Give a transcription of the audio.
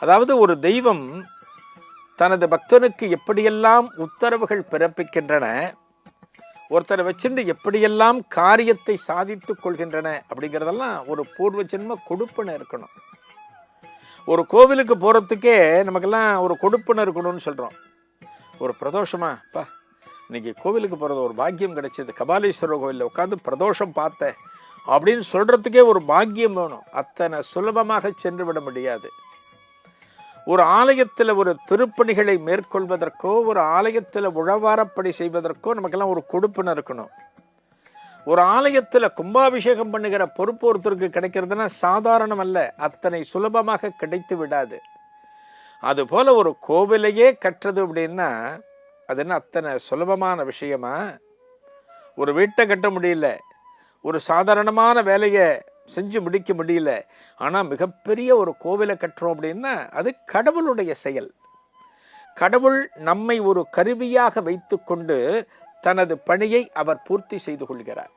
அதாவது ஒரு தெய்வம் தனது பக்தனுக்கு எப்படியெல்லாம் உத்தரவுகள் பிறப்பிக்கின்றன, ஒருத்தரை வச்சுட்டு எப்படியெல்லாம் காரியத்தை சாதித்து கொள்கின்றன அப்படிங்கிறதெல்லாம் ஒரு பூர்வ ஜென்ம கொடுப்பனை இருக்கணும். ஒரு கோவிலுக்கு போகிறதுக்கே நமக்கெல்லாம் ஒரு கொடுப்பனை இருக்கணும்னு சொல்கிறோம். ஒரு பிரதோஷமாப்பா இன்னைக்கு கோவிலுக்கு போகிறது ஒரு பாக்கியம் கிடைச்சது, கபாலீஸ்வரர் கோவிலில் உட்காந்து பிரதோஷம் பார்த்தேன் அப்படின்னு சொல்கிறதுக்கே ஒரு பாக்கியம் வேணும். அத்தனை சுலபமாக சென்று விட முடியாது. ஒரு ஆலயத்தில் ஒரு திருப்பணிகளை மேற்கொள்வதற்கோ, ஒரு ஆலயத்தில் உழவாரப்படி செய்வதற்கோ நமக்கெல்லாம் ஒரு கொடுப்பனை இருக்கணும். ஒரு ஆலயத்தில் கும்பாபிஷேகம் பண்ணுகிற பொறுப்பு ஒருத்தருக்கு கிடைக்கிறதுனா சாதாரணம் அல்ல, அத்தனை சுலபமாக கிடைத்து விடாது. அதுபோல ஒரு கோவிலையே கட்டுறது அப்படின்னா அது என்ன அத்தனை சுலபமான விஷயமா? ஒரு வீட்டை கட்ட முடியல, ஒரு சாதாரணமான வேலையை செஞ்சு முடிக்க முடியல, ஆனால் மிகப்பெரிய ஒரு கோவிலை கட்டுறோம் அப்படின்னா அது கடவுளுடைய செயல். கடவுள் நம்மை ஒரு கருவியாக வைத்து கொண்டு தனது பணியை அவர் பூர்த்தி செய்து கொள்கிறார்.